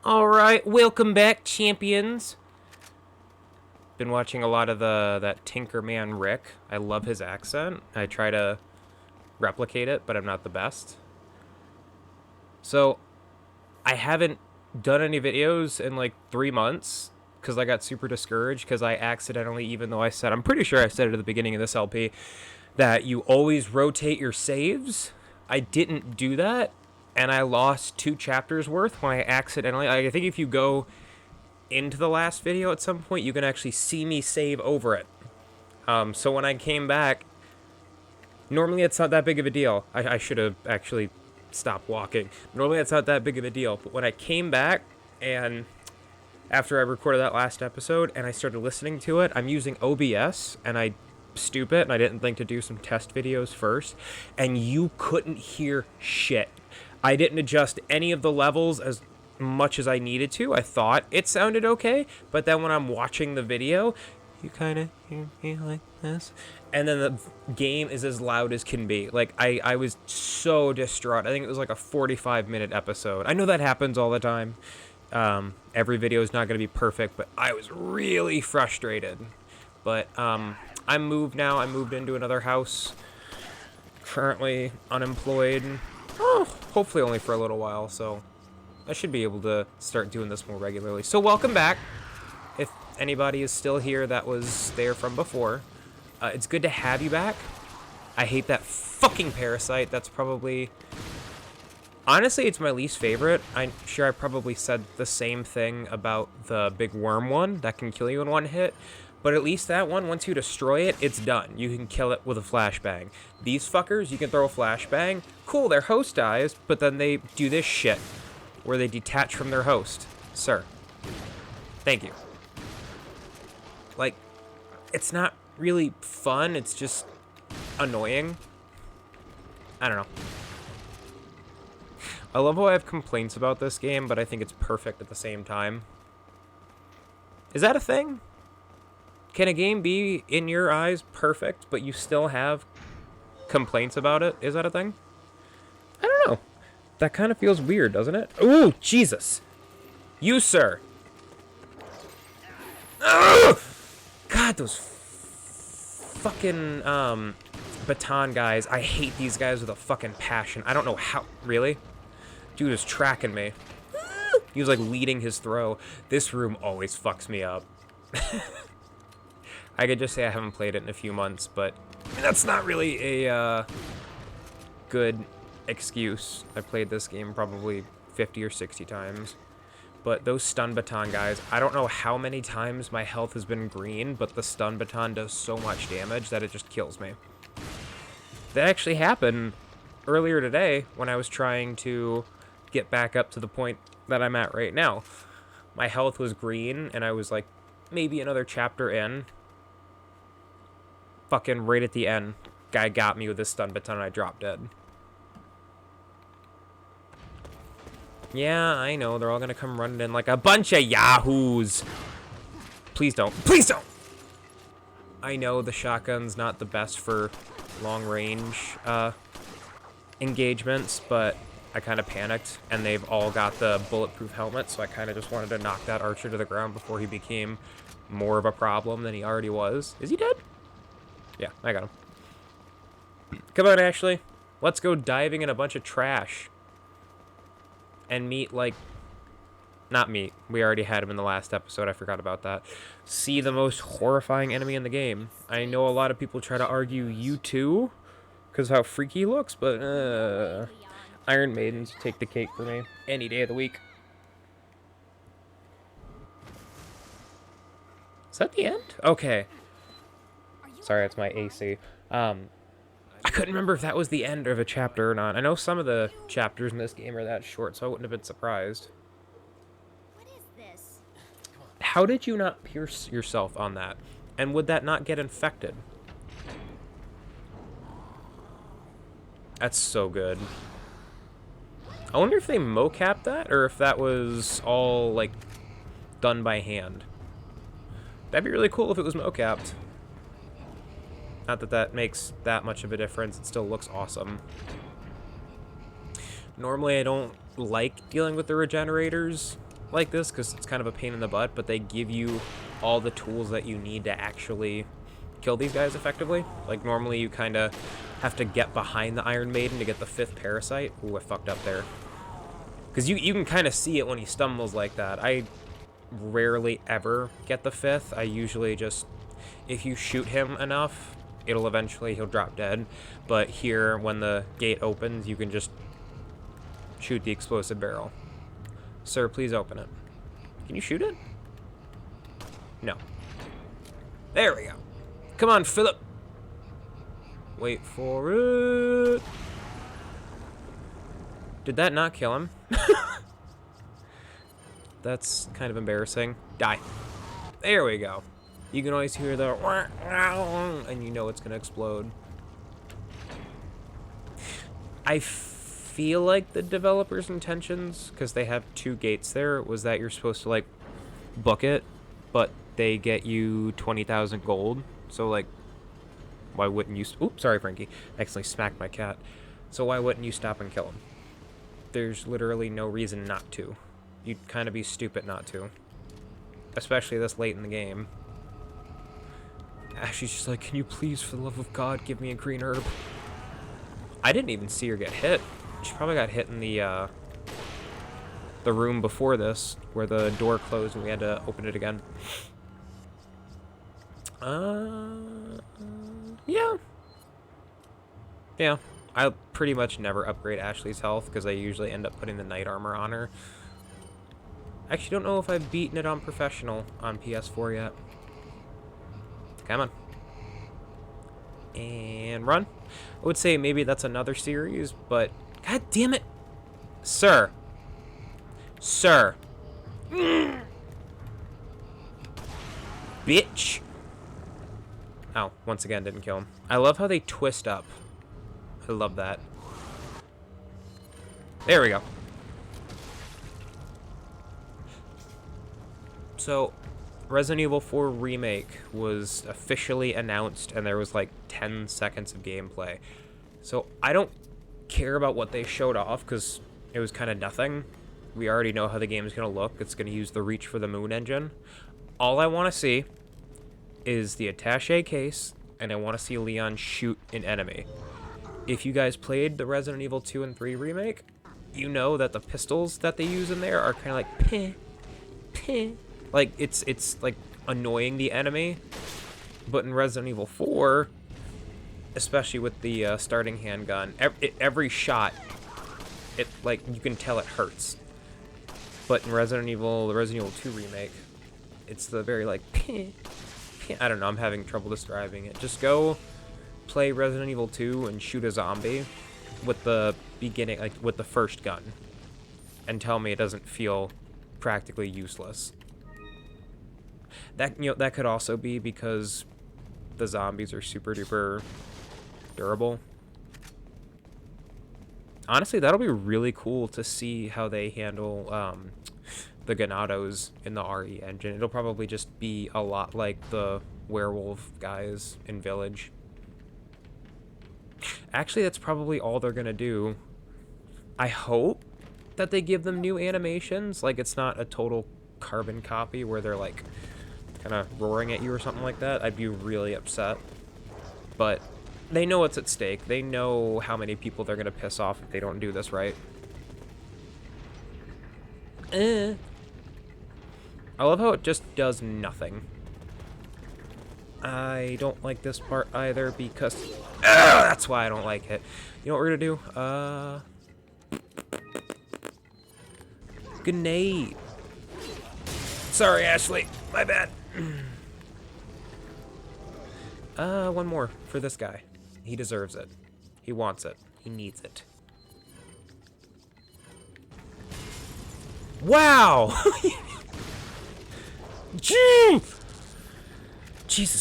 Alright, welcome back, champions. Been watching a lot of that Tinkerman Rick. I love his accent. I try to replicate it, but I'm not the best. So, I haven't done any videos in like 3 months because I got super discouraged because I accidentally, even though I'm pretty sure I said it at the beginning of this LP, that you always rotate your saves. I didn't do that, and I lost 2 chapters worth when I accidentally, I think if you go into the last video at some point, you can actually see me save over it. So when I came back, normally it's not that big of a deal. I should have actually stopped walking. Normally it's not that big of a deal, but when I came back, and after I recorded that last episode, and I started listening to it, I'm using OBS, and I stupid, and I didn't think to do some test videos first, and you couldn't hear shit. I didn't adjust any of the levels as much as I needed to. I thought it sounded okay, but then when I'm watching the video, you kind of hear me like this, and then the game is as loud as can be. Like, I was so distraught. I think it was like a 45-minute episode. I know that happens all the time. Every video is not going to be perfect, but I was really frustrated. But I moved now. I moved into another house. Currently unemployed. Oh, hopefully only for a little while, so I should be able to start doing this more regularly. So welcome back. If anybody is still here that was there from before, it's good to have you back. I hate that fucking parasite. That's probably... Honestly, it's my least favorite. I'm sure I probably said the same thing about the big worm one that can kill you in one hit. But at least that one, once you destroy it, it's done. You can kill it with a flashbang. These fuckers, you can throw a flashbang. Cool, their host dies, but then they do this shit where they detach from their host. Sir. Thank you. Like, it's not really fun. It's just annoying. I don't know. I love how I have complaints about this game, but I think it's perfect at the same time. Is that a thing? Can a game be, in your eyes, perfect, but you still have complaints about it? Is that a thing? I don't know. That kind of feels weird, doesn't it? Ooh, Jesus. You, sir. Ugh! God, those fucking, baton guys. I hate these guys with a fucking passion. I don't know how. Really? Dude is tracking me. He was, like, leading his throw. This room always fucks me up. I could just say I haven't played it in a few months, but that's not really a good excuse. I played this game probably 50 or 60 times. But those stun baton guys, I don't know how many times my health has been green, but the stun baton does so much damage that it just kills me. That actually happened earlier today when I was trying to get back up to the point that I'm at right now. My health was green, and I was like maybe another chapter in. Fucking right at the end, guy got me with this stun baton and I dropped dead. Yeah, I know, they're all gonna come running in like a bunch of yahoos. Please don't. Please don't! I know the shotgun's not the best for long range engagements, but I kind of panicked, and they've all got the bulletproof helmet, so I kind of just wanted to knock that archer to the ground before he became more of a problem than he already was. Is he dead? Yeah, I got him. Come on, Ashley. Let's go diving in a bunch of trash. And meet, like... Not meet. We already had him in the last episode. I forgot about that. See the most horrifying enemy in the game. I know a lot of people try to argue you too, because of how freaky he looks, but Iron Maidens take the cake for me any day of the week. Is that the end? Okay. Sorry, it's my AC. I couldn't remember if that was the end of a chapter or not. I know some of the chapters in this game are that short, so I wouldn't have been surprised. What is this? How did you not pierce yourself on that? And would that not get infected? That's so good. I wonder if they mocapped that, or if that was all, like, done by hand. That'd be really cool if it was mocapped. Not that that makes that much of a difference. It still looks awesome. Normally, I don't like dealing with the regenerators like this because it's kind of a pain in the butt, but they give you all the tools that you need to actually kill these guys effectively. Like, normally you kind of have to get behind the Iron Maiden to get the 5th parasite. Ooh, I fucked up there. Because you can kind of see it when he stumbles like that. I rarely ever get the 5th. I usually just, if you shoot him enough, he'll drop dead. But here, when the gate opens, you can just shoot the explosive barrel. Sir, please open it. Can you shoot it? No. There we go. Come on, Philip. Wait for it. Did that not kill him? That's kind of embarrassing. Die. There we go. You can always hear the and you know it's gonna explode. I feel like the developers' intentions, because they have 2 gates there, was that you're supposed to like book it, but they get you 20,000 gold. So like, why wouldn't you? Oops, sorry, Frankie. I accidentally smacked my cat. So why wouldn't you stop and kill him? There's literally no reason not to. You'd kind of be stupid not to. Especially this late in the game. Ashley's just like, can you please, for the love of God, give me a green herb? I didn't even see her get hit. She probably got hit in the room before this, where the door closed and we had to open it again. Yeah. Yeah. I pretty much never upgrade Ashley's health, because I usually end up putting the knight armor on her. I actually don't know if I've beaten it on professional on PS4 yet. Come on. And run. I would say maybe that's another series, but god damn it. Sir. Sir. Bitch. Oh, once again, didn't kill him. I love how they twist up. I love that. There we go. So, Resident Evil 4 Remake was officially announced, and there was like 10 seconds of gameplay. So, I don't care about what they showed off, because it was kind of nothing. We already know how the game is going to look. It's going to use the Reach for the Moon engine. All I want to see is the attaché case, and I want to see Leon shoot an enemy. If you guys played the Resident Evil 2 and 3 remake, you know that the pistols that they use in there are kind of like peh, peh. Like, it's like annoying the enemy. But in Resident Evil 4, especially with the starting handgun, every shot, it like, you can tell it hurts. But in the Resident Evil 2 remake, it's the very like peh, peh. I don't know, I'm having trouble describing it. Just go play Resident Evil 2 and shoot a zombie with the beginning, like with the first gun, and tell me it doesn't feel practically useless. That, you know, that could also be because the zombies are super duper durable. Honestly, that'll be really cool to see how they handle the Ganados in the RE engine. It'll probably just be a lot like the werewolf guys in Village. Actually, that's probably all they're gonna do. I hope that they give them new animations, like it's not a total carbon copy where they're like kind of roaring at you or something like that. I'd be really upset. But they know what's at stake. They know how many people they're gonna piss off if they don't do this right. I love how it just does nothing. I don't like this part either because that's why I don't like it. You know what we're gonna do? Grenade. Sorry, Ashley. My bad. One more for this guy. He deserves it. He wants it. He needs it. Wow! Jesus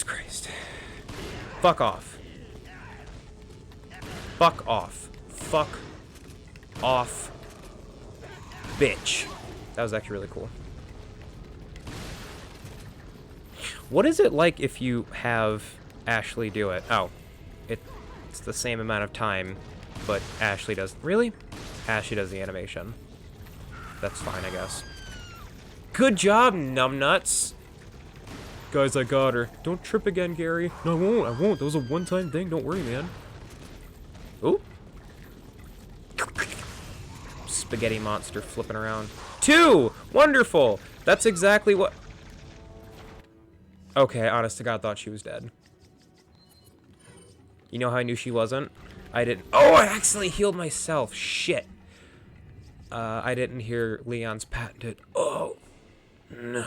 Christ. Fuck off. Fuck off. Fuck off. Bitch. That was actually really cool. What is it like if you have Ashley do it? Oh, it's the same amount of time, but Ashley does... Really? Ashley does the animation. That's fine, I guess. Good job, numbnuts. Guys, I got her. Don't trip again, Gary. No, I won't. I won't. That was a one-time thing. Don't worry, man. Ooh. Spaghetti monster flipping around. 2! Wonderful! That's exactly what... Okay, honest to God, thought she was dead. You know how I knew she wasn't? I didn't... Oh, I accidentally healed myself. Shit. I didn't hear Leon's patented... Oh, no.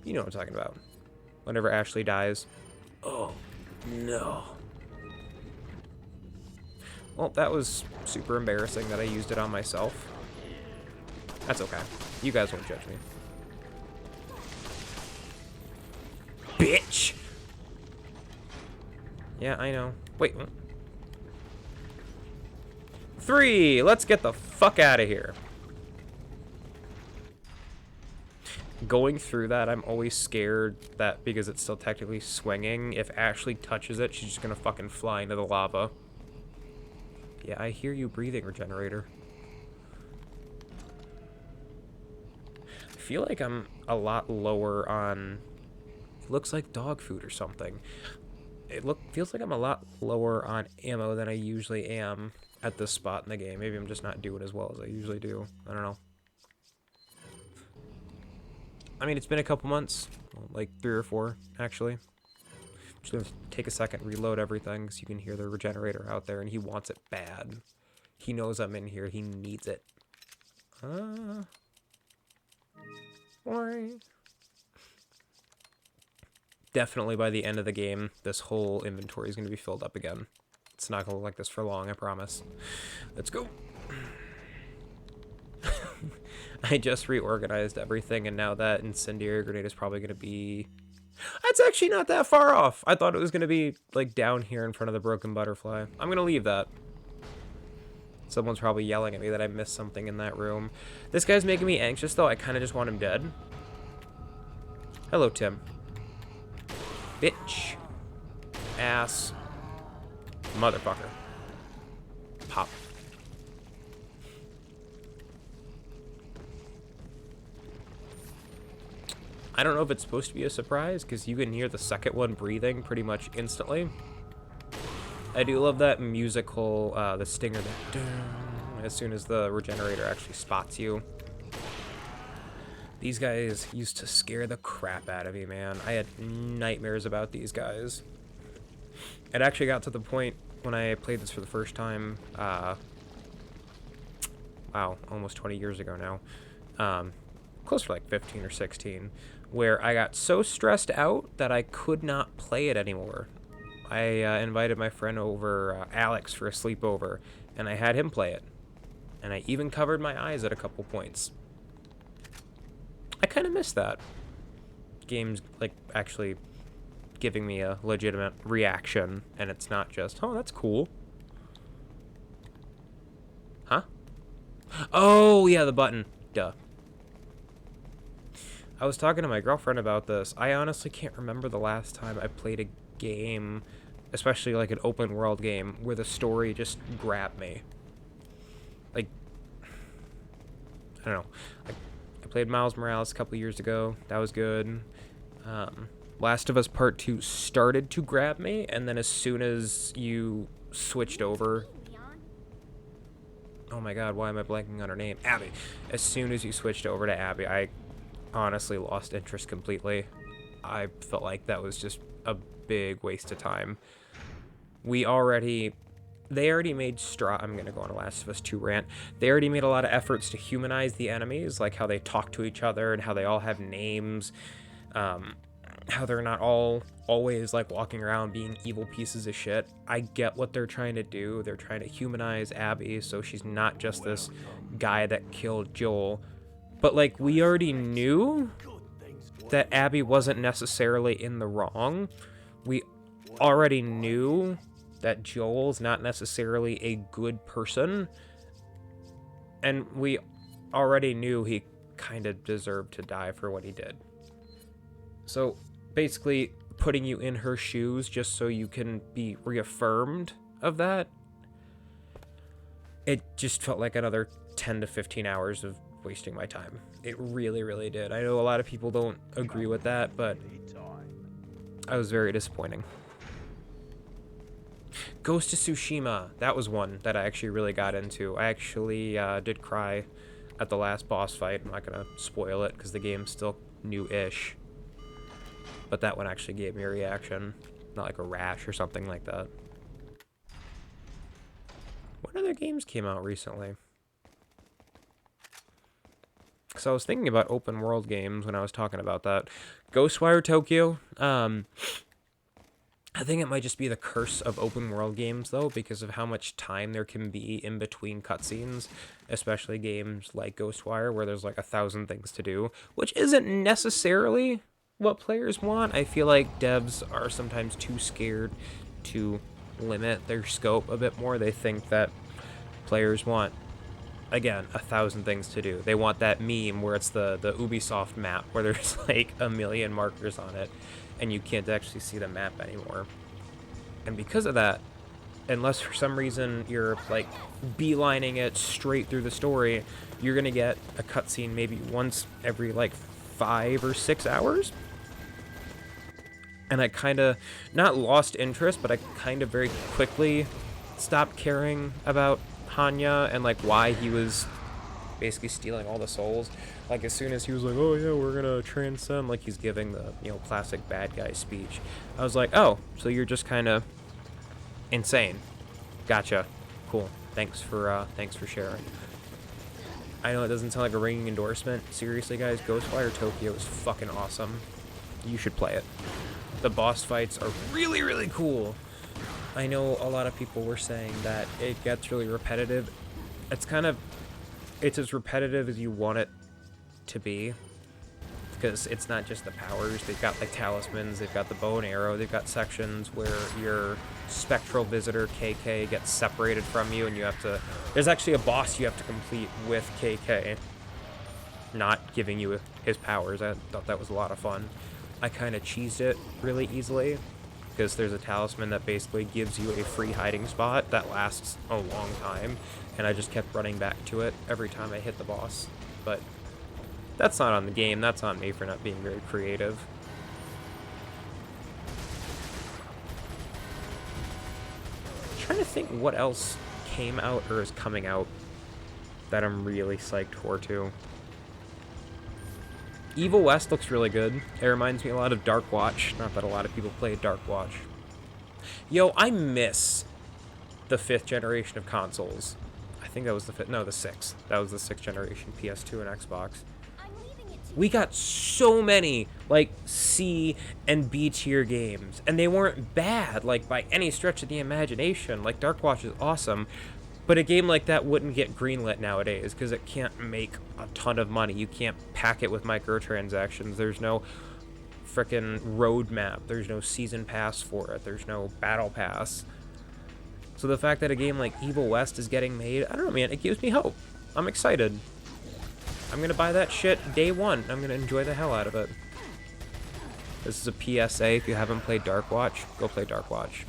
You know what I'm talking about. Whenever Ashley dies. Oh, no. Well, that was super embarrassing that I used it on myself. That's okay. You guys won't judge me. Bitch! Yeah, I know. Wait. 3! Let's get the fuck out of here. Going through that, I'm always scared that because it's still technically swinging, if Ashley touches it, she's just gonna fucking fly into the lava. Yeah, I hear you breathing, Regenerator. I feel like I'm a lot lower on... It looks like dog food or something. Feels like I'm a lot lower on ammo than I usually am at this spot in the game. Maybe I'm just not doing as well as I usually do. I don't know. I mean, it's been a couple months. Well, like 3 or 4, actually. Just gonna take a second, reload everything, so you can hear the Regenerator out there, and he wants it bad. He knows I'm in here. He needs it. Definitely by the end of the game, this whole inventory is going to be filled up again. It's not going to look like this for long, I promise. Let's go. I just reorganized everything, and now that incendiary grenade is probably going to be... That's actually not that far off. I thought it was going to be, like, down here in front of the broken butterfly. I'm going to leave that. Someone's probably yelling at me that I missed something in that room. This guy's making me anxious, though. I kind of just want him dead. Hello, Tim. Bitch. Ass. Motherfucker. Pop. I don't know if it's supposed to be a surprise, because you can hear the second one breathing pretty much instantly. I do love that musical, the stinger, that as soon as the Regenerator actually spots you. These guys used to scare the crap out of me, man. I had nightmares about these guys. It actually got to the point when I played this for the first time, wow, almost 20 years ago now. Close to like 15 or 16, where I got so stressed out that I could not play it anymore. I invited my friend over, Alex, for a sleepover, and I had him play it. And I even covered my eyes at a couple points. I kind of miss that. Games, like, actually giving me a legitimate reaction, and it's not just, oh, that's cool. Huh? Oh, yeah, the button. Duh. I was talking to my girlfriend about this. I honestly can't remember the last time I played a game, especially like an open world game, where the story just grabbed me. Like, I don't know. I played Miles Morales a couple years ago. That was good. Last of Us Part 2 started to grab me, and then as soon as you switched over... Oh my god, why am I blanking on her name? Abby. As soon as you switched over to Abby, I honestly lost interest completely. I felt like that was just a big waste of time. They already made I'm gonna go on a Last of Us 2 rant. They already made a lot of efforts to humanize the enemies, like how they talk to each other and how they all have names, how they're not all always like walking around being evil pieces of shit. I get what they're trying to do. They're trying to humanize Abby so she's not just this guy that killed Joel. But like, we already knew that Abby wasn't necessarily in the wrong. We already knew that Joel's not necessarily a good person. And we already knew he kind of deserved to die for what he did. So basically putting you in her shoes just so you can be reaffirmed of that, it just felt like another 10 to 15 hours of wasting my time. It really, really did. I know a lot of people don't agree with that, but I was very disappointing. Ghost of Tsushima, that was one that I actually really got into. I actually did cry at the last boss fight. I'm not gonna spoil it because the game's still new-ish. But that one actually gave me a reaction, not like a rash or something like that. What other games came out recently? Because I was thinking about open world games when I was talking about that. Ghostwire Tokyo. I think it might just be the curse of open world games, though, because of how much time there can be in between cutscenes, especially games like Ghostwire, where there's like 1,000 things to do, which isn't necessarily what players want. I feel like devs are sometimes too scared to limit their scope a bit more. They think that players want, again, 1,000 things to do. They want that meme where it's the Ubisoft map where there's like a million markers on it and you can't actually see the map anymore. And because of that, unless for some reason you're like beelining it straight through the story, you're gonna get a cutscene maybe once every like 5 or 6 hours. And I kind of, not lost interest, but I kind of very quickly stopped caring about Hanya and like why he was basically stealing all the souls. Like as soon as he was like, oh yeah, we're gonna transcend, like he's giving the, you know, classic bad guy speech, I was like, oh, so you're just kind of insane. Gotcha. Cool. Thanks for sharing. I know it doesn't sound like a ringing endorsement. Seriously, guys, Ghostwire Tokyo is fucking awesome. You should play it. The boss fights are really, really cool. I know a lot of people were saying that it gets really repetitive. It's as repetitive as you want it to be, because it's not just the powers. They've got like talismans, they've got the bow and arrow, they've got sections where your spectral visitor KK gets separated from you and you have to, there's actually a boss you have to complete with KK not giving you his powers. I thought that was a lot of fun. I kind of cheesed it really easily because there's a talisman that basically gives you a free hiding spot that lasts a long time, and I just kept running back to it every time I hit the boss. But that's not on the game, that's on me for not being very creative. I'm trying to think what else came out or is coming out that I'm really psyched for too. Evil West looks really good. It reminds me a lot of Dark Watch. Not that a lot of people play Dark Watch. Yo, I miss the 5th generation of consoles. I think that was the 5th, no, the 6th. That was the 6th generation, PS2 and Xbox. We got so many, like, C and B tier games, and they weren't bad, like, by any stretch of the imagination. Like, Dark Watch is awesome, but a game like that wouldn't get greenlit nowadays, because it can't make a ton of money. You can't pack it with microtransactions. There's no frickin' roadmap. There's no season pass for it. There's no battle pass. So the fact that a game like Evil West is getting made, I don't know, man, it gives me hope. I'm excited. I'm gonna buy that shit day one. I'm gonna enjoy the hell out of it. This is a PSA. If you haven't played Dark Watch, go play Dark Watch.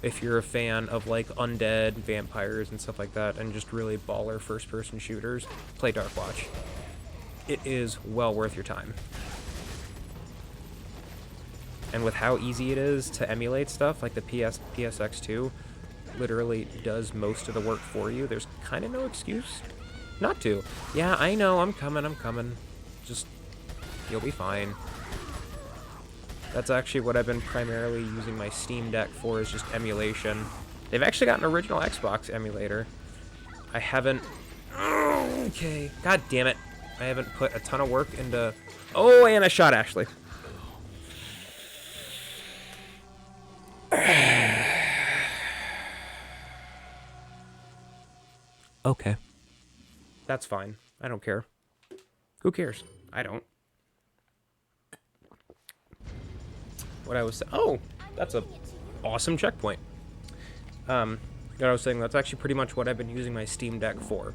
If you're a fan of like undead, vampires, and stuff like that, and just really baller first-person shooters, play Dark Watch. It is well worth your time. And with how easy it is to emulate stuff, like the PSX2 literally does most of the work for you, there's kind of no excuse not to. Yeah, I know, I'm coming. Just, you'll be fine. That's actually what I've been primarily using my Steam Deck for, is just emulation. They've actually got an original Xbox emulator. I haven't... Okay, god damn it. I haven't put a ton of work into... Oh, and I shot Ashley. Okay. That's fine. I don't care. Who cares? I don't. What I was... Oh! That's a awesome checkpoint. What I was saying, that's actually pretty much what I've been using my Steam Deck for.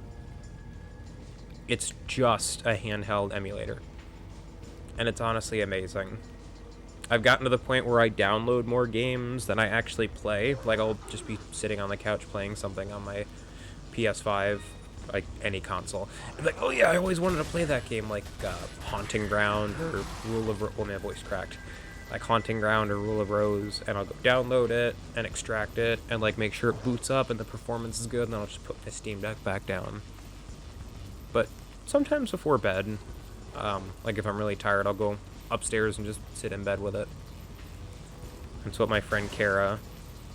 It's just a handheld emulator. And it's honestly amazing. I've gotten to the point where I download more games than I actually play. Like, I'll just be sitting on the couch playing something on my PS5 like any console. I'm like, oh yeah, I always wanted to play that game, like Haunting Ground or Rule of well, my voice cracked, like Haunting Ground or Rule of Rose, and I'll go download it and extract it and like make sure it boots up and the performance is good, and then I'll just put my Steam Deck back down. But sometimes before bed, like if I'm really tired, I'll go upstairs and just sit in bed with it. That's what my friend Kara,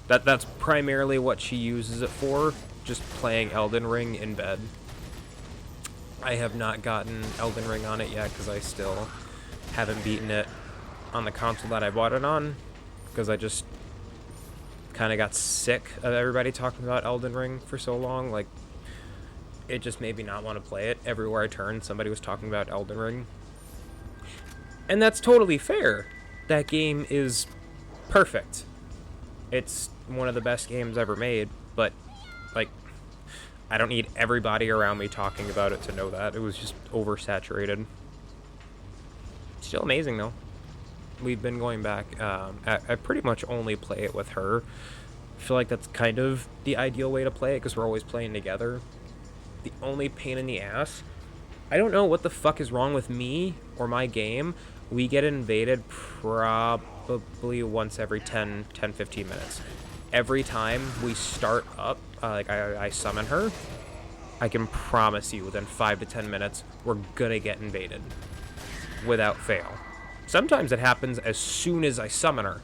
that's primarily what she uses it for, just playing Elden Ring in bed. I have not gotten Elden Ring on it yet because I still haven't beaten it on the console that I bought it on, because I just kind of got sick of everybody talking about Elden Ring for so long. Like, it just made me not want to play it. Everywhere I turned, somebody was talking about Elden Ring. And that's totally fair. That game is perfect. It's one of the best games ever made, but, like, I don't need everybody around me talking about it to know that. It was just oversaturated. Still amazing, though. We've been going back. I pretty much only play it with her. I feel like that's kind of the ideal way to play it, because we're always playing together. The only pain in the ass, I don't know what the fuck is wrong with me or my game. We get invaded probably once every 10-15 minutes. Every time we start up, like I summon her, I can promise you within 5 to 10 minutes, we're gonna get invaded. Without fail. Sometimes it happens as soon as I summon her.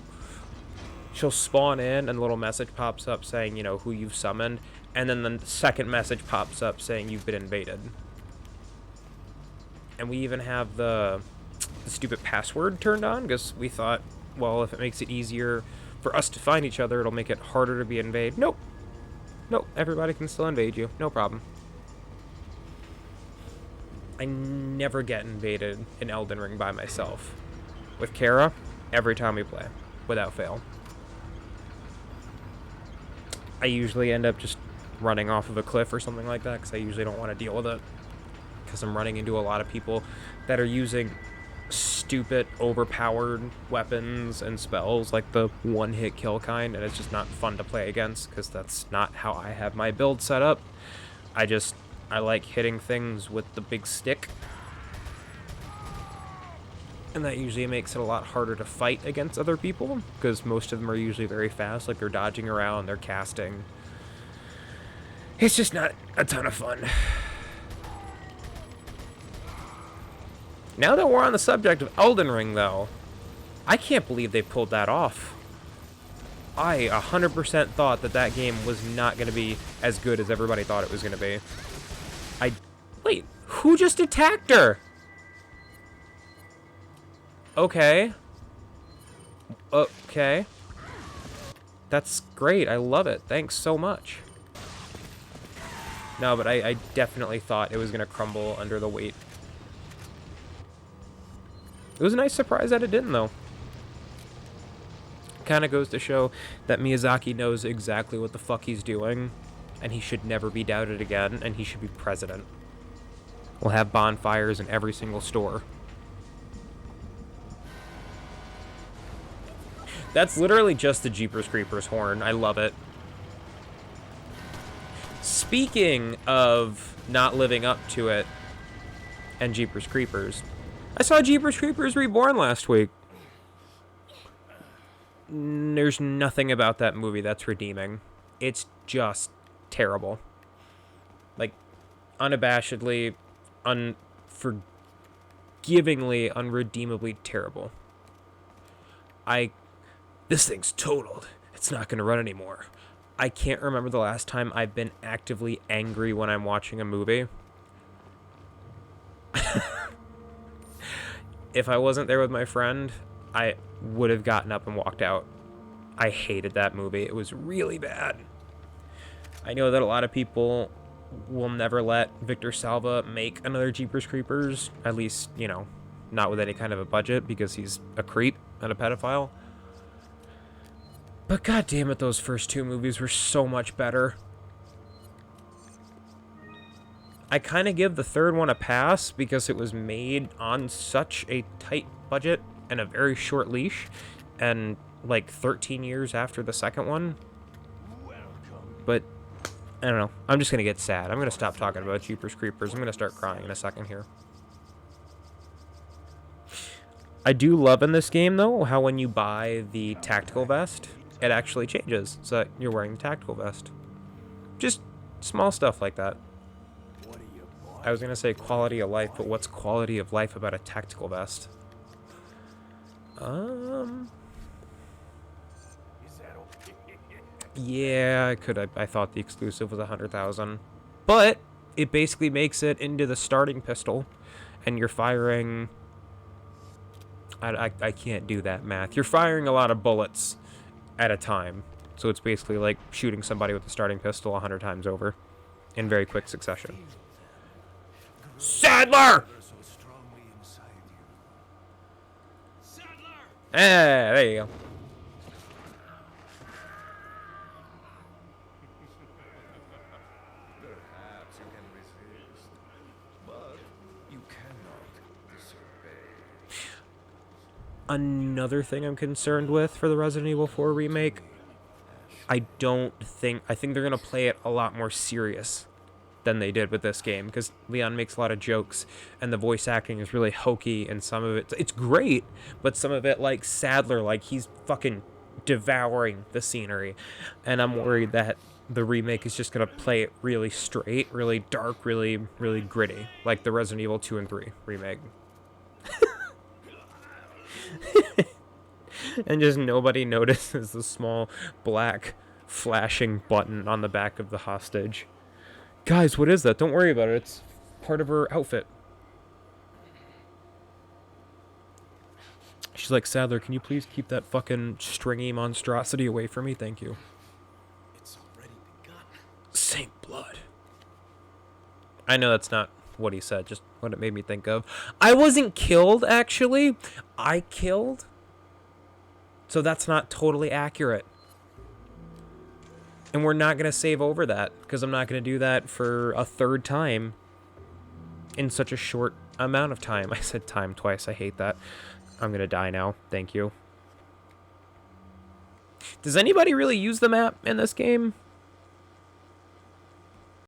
She'll spawn in and a little message pops up saying, you know, who you've summoned, and then the second message pops up saying you've been invaded. And we even have the stupid password turned on, because we thought, well, if it makes it easier for us to find each other, it'll make it harder to be invaded. Nope. Nope, everybody can still invade you. No problem. I never get invaded in Elden Ring by myself. With Kara, every time we play, without fail. I usually end up just running off of a cliff or something like that, because I usually don't want to deal with it. Because I'm running into a lot of people that are using stupid, overpowered weapons and spells, like the one-hit kill kind, and it's just not fun to play against, because that's not how I have my build set up. I like hitting things with the big stick. And that usually makes it a lot harder to fight against other people, because most of them are usually very fast, like they're dodging around, they're casting. It's just not a ton of fun. Now that we're on the subject of Elden Ring, though, I can't believe they pulled that off. I 100% thought that that game was not going to be as good as everybody thought it was going to be. Wait, who just attacked her? Okay. Okay. That's great. I love it. Thanks so much. No, but I definitely thought it was going to crumble under the weight. It was a nice surprise that it didn't, though. Kind of goes to show that Miyazaki knows exactly what the fuck he's doing, and he should never be doubted again, and he should be president. We'll have bonfires in every single store. That's literally just the Jeepers Creepers horn. I love it. Speaking of not living up to it and Jeepers Creepers, I saw Jeepers Creepers Reborn last week. There's nothing about that movie that's redeeming. It's just terrible. Like, unabashedly, unforgivingly, unredeemably terrible. This thing's totaled. It's not going to run anymore. I can't remember the last time I've been actively angry when I'm watching a movie. If I wasn't there with my friend, I would have gotten up and walked out. I hated that movie. It was really bad. I know that a lot of people will never let Victor Salva make another Jeepers Creepers. At least, you know, not with any kind of a budget, because he's a creep and a pedophile. But god damn it, those first two movies were so much better. I kind of give the third one a pass because it was made on such a tight budget and a very short leash, and like 13 years after the second one. But I don't know. I'm just gonna get sad. I'm gonna stop talking about Jeepers Creepers. I'm gonna start crying in a second here. I do love in this game, though, how when you buy the tactical vest, it actually changes so that you're wearing the tactical vest. Just small stuff like that. I was gonna say quality of life, but what's quality of life about a tactical vest? Yeah, I thought the exclusive was 100,000, but it basically makes it into the starting pistol, and you're firing. I can't do that math. You're firing a lot of bullets at a time, so it's basically like shooting somebody with a starting pistol 100 times over, in very quick succession. Sadler! There you go. Perhaps you can resist, but you cannot disobey. Another thing I'm concerned with for the Resident Evil 4 remake, I think they're going to play it a lot more serious than they did with this game, because Leon makes a lot of jokes and the voice acting is really hokey, and some of it's great, but some of it, like Sadler, like he's fucking devouring the scenery, and I'm worried that the remake is just going to play it really straight, really dark, really gritty, like the Resident Evil 2 and 3 remake. And just nobody notices the small black flashing button on the back of the hostage. Guys, what is that? Don't worry about it. It's part of her outfit. She's like, Sadler, can you please keep that fucking stringy monstrosity away from me? Thank you. It's already begun. Saint Blood. I know that's not what he said, just what it made me think of. I wasn't killed, actually. I killed. So that's not totally accurate. And we're not going to save over that, because I'm not going to do that for a third time in such a short amount of time. I said time twice. I hate that. I'm going to die now. Thank you. Does anybody really use the map in this game?